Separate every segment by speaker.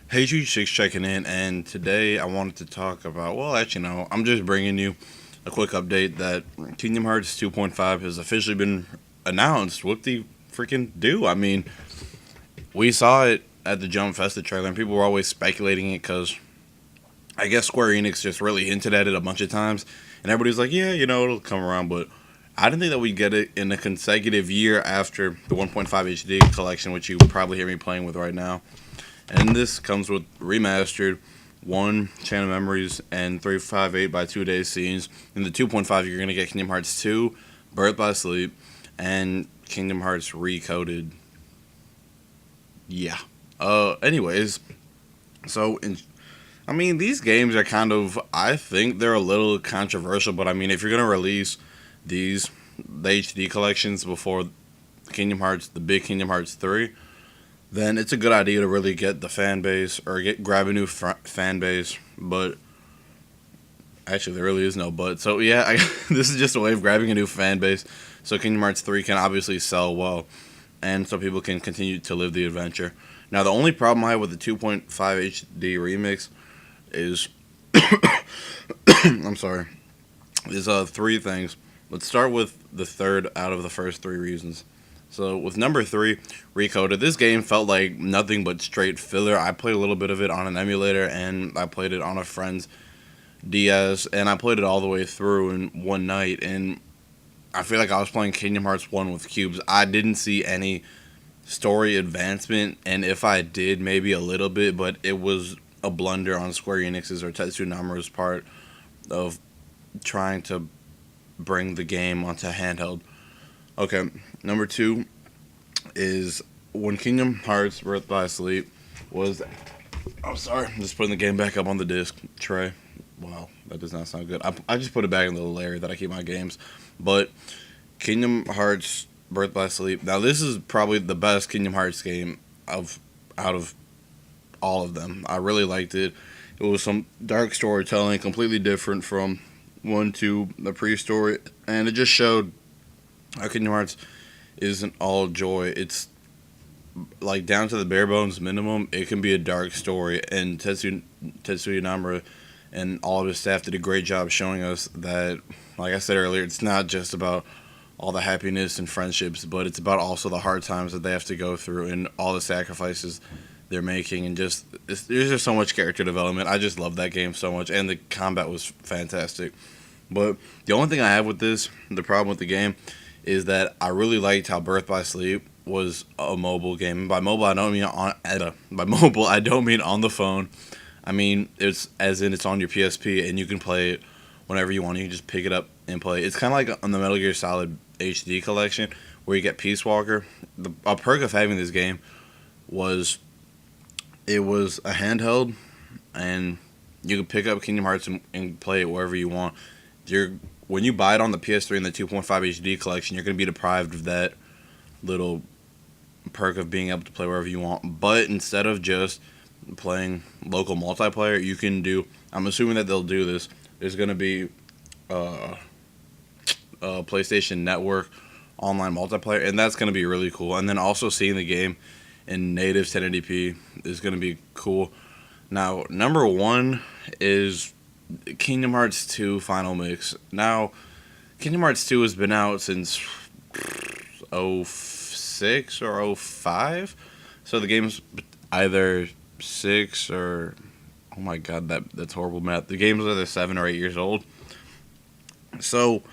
Speaker 1: Hey, G6 checking in, and today I wanted to talk about. Well, actually, no, I'm just bringing you a quick update that Kingdom Hearts 2.5 has officially been announced. What the freaking do? I mean, we saw it at the Jump Festa trailer, and people were always speculating it because I guess Square Enix just really hinted at it a bunch of times, and everybody's like, yeah, it'll come around, but I didn't think that we'd get it in a consecutive year after the 1.5 HD collection, which you probably hear me playing with right now. And this comes with remastered one Channel Memories and 358 by 2 Days scenes. In the 2.5, you're going to get Kingdom Hearts 2, Birth by Sleep, and Kingdom Hearts Recoded. Yeah. Anyways, so I mean, these games are kind of. I think they're a little controversial, but I mean, if you're going to release the HD collections before Kingdom Hearts, the big Kingdom Hearts 3, then it's a good idea to really get the fan base or grab a new fan base. But actually, there really is no but. So yeah, this is just a way of grabbing a new fan base, so Kingdom Hearts 3 can obviously sell well, and so people can continue to live the adventure. Now, the only problem I have with the 2.5 HD remix is, I'm sorry, is three things. Let's start with the third out of the first three reasons. So with number three, Recoded, this game felt like nothing but straight filler. I played a little bit of it on an emulator, and I played it on a friend's DS, and I played it all the way through in one night, and I feel like I was playing Kingdom Hearts 1 with cubes. I didn't see any story advancement, and if I did, maybe a little bit, but it was a blunder on Square Enix's or Tetsuya Nomura's part of trying to bring the game onto handheld. Okay, number two is when Kingdom Hearts Birth by Sleep was. I'm sorry, I'm just putting the game back up on the disc tray. Wow, that does not sound good. I just put it back in the little area that I keep my games. But Kingdom Hearts Birth by Sleep. Now, this is probably the best Kingdom Hearts game out of all of them. I really liked it. It was some dark storytelling, completely different from 1 to the pre-story, and it just showed how Kingdom Hearts isn't all joy. It's like down to the bare bones minimum. It can be a dark story, and Tetsuya Nomura and all of his staff did a great job showing us that, like I said earlier, it's not just about all the happiness and friendships, but it's about also the hard times that they have to go through and all the sacrifices they're making, and there's just so much character development. I just love that game so much, and the combat was fantastic. But the only thing I have with this, the problem with the game, is that I really liked how Birth by Sleep was a mobile game. And by mobile, I don't mean on the phone. I mean it's as in it's on your PSP and you can play it whenever you want. You can just pick it up and play. It's kind of like on the Metal Gear Solid HD collection where you get Peace Walker. A perk of having this game was it was a handheld, and you could pick up Kingdom Hearts and play it wherever you want. When you buy it on the PS3 and the 2.5 HD collection, you're going to be deprived of that little perk of being able to play wherever you want. But instead of just playing local multiplayer, you can do. I'm assuming that they'll do this. There's going to be PlayStation Network online multiplayer, and that's going to be really cool. And then also seeing the game in native 1080p is going to be cool. Now, number one is Kingdom Hearts 2 Final Mix. Now, Kingdom Hearts 2 has been out since '06 or '05, so the game's either 6 or oh my god, that's horrible math. The game's either 7 or 8 years old. So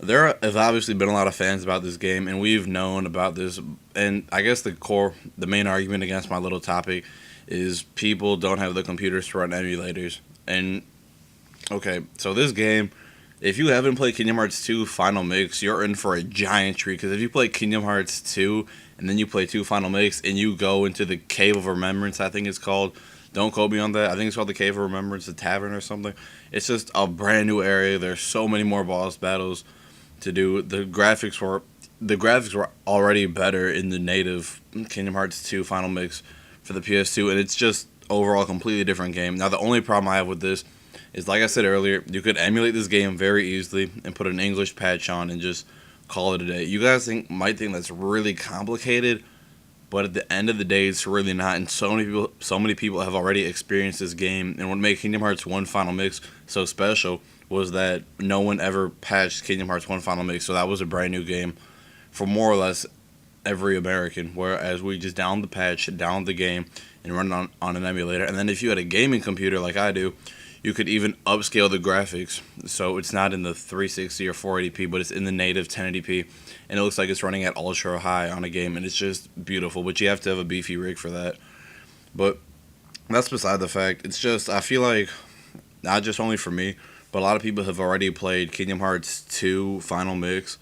Speaker 1: there has obviously been a lot of fans about this game, and we've known about this. And I guess the main argument against my little topic is people don't have the computers to run emulators. And okay, so this game, if you haven't played Kingdom Hearts 2 Final Mix, you're in for a giant treat. Because if you play Kingdom Hearts 2 and then you play 2 Final Mix and you go into the Cave of Remembrance, I think it's called. Don't quote me on that. I think it's called the Cave of Remembrance, the Tavern or something. It's just a brand new area. There's so many more boss battles to do. The graphics were already better in the native Kingdom Hearts 2 Final Mix for the PS2, and it's just overall a completely different game. Now, the only problem I have with this is, like I said earlier, you could emulate this game very easily and put an English patch on and just call it a day. You guys might think that's really complicated, but at the end of the day, it's really not. And so many people have already experienced this game. And what made Kingdom Hearts 1 Final Mix so special was that no one ever patched Kingdom Hearts 1 Final Mix, so that was a brand new game for more or less every American. Whereas we just download the patch, download the game, and run it on an emulator. And then if you had a gaming computer like I do, you could even upscale the graphics, so it's not in the 360 or 480p, but it's in the native 1080p, and it looks like it's running at ultra high on a game, and it's just beautiful. But you have to have a beefy rig for that. But that's beside the fact. It's just, I feel like, not just only for me, but a lot of people have already played Kingdom Hearts 2 Final Mix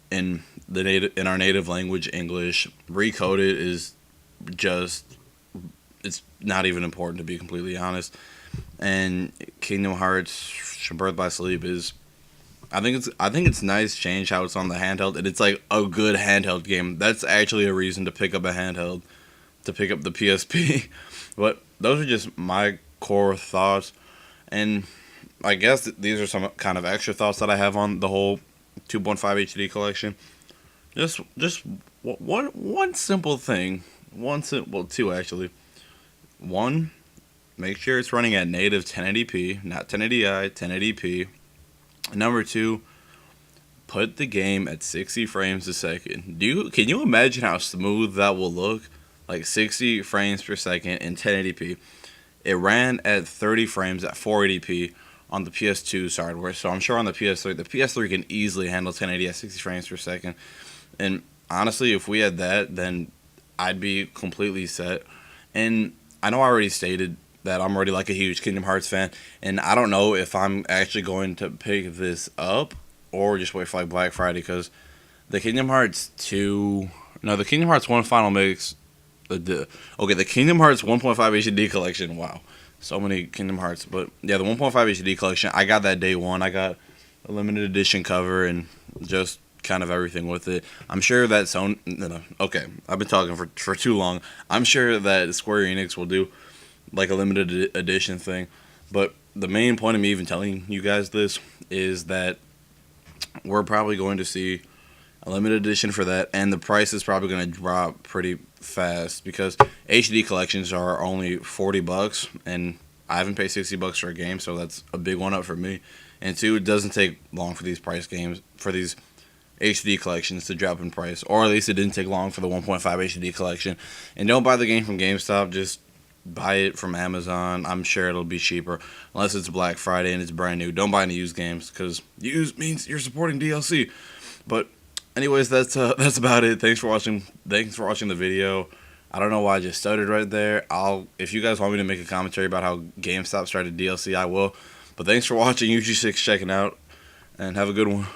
Speaker 1: in our native language, English. Recoded is just, it's not even important, to be completely honest. And Kingdom Hearts Birth by Sleep is, I think it's nice change how it's on the handheld, and it's like a good handheld game. That's actually a reason to pick up a handheld, to pick up the PSP. But those are just my core thoughts, and I guess these are some kind of extra thoughts that I have on the whole 2.5 HD collection. Just one simple thing. Two actually. One, make sure it's running at native 1080p, not 1080i, 1080p. Number two, put the game at 60 frames a second. Can you imagine how smooth that will look? Like 60 frames per second in 1080p. It ran at 30 frames at 480p on the PS2 hardware, so I'm sure on the PS3 can easily handle 1080 at 60 frames per second. And honestly, if we had that, then I'd be completely set. And I know I already stated that I'm already like a huge Kingdom Hearts fan, and I don't know if I'm actually going to pick this up or just wait for like Black Friday, because the Kingdom Hearts 1 Final Mix, the Kingdom Hearts 1.5 HD collection. Wow, so many Kingdom Hearts, but yeah, the 1.5 HD collection. I got that day one. I got a limited edition cover and just kind of everything with it. I'm sure that okay, I've been talking for too long. I'm sure that Square Enix will do like a limited edition thing, but the main point of me even telling you guys this is that we're probably going to see a limited edition for that, and the price is probably going to drop pretty fast because HD collections are only $40, and I haven't paid $60 for a game, so that's a big one up for me. And two, it doesn't take long for these HD collections to drop in price, or at least it didn't take long for the 1.5 HD collection. And don't buy the game from GameStop, just buy it from Amazon. I'm sure it'll be cheaper, unless it's Black Friday and it's brand new. Don't buy any used games, because used means you're supporting DLC. But anyways, that's about it. Thanks for watching the video. I don't know why I just stuttered right there. If you guys want me to make a commentary about how GameStop started DLC, I will. But thanks for watching. UG6 checking out, and have a good one.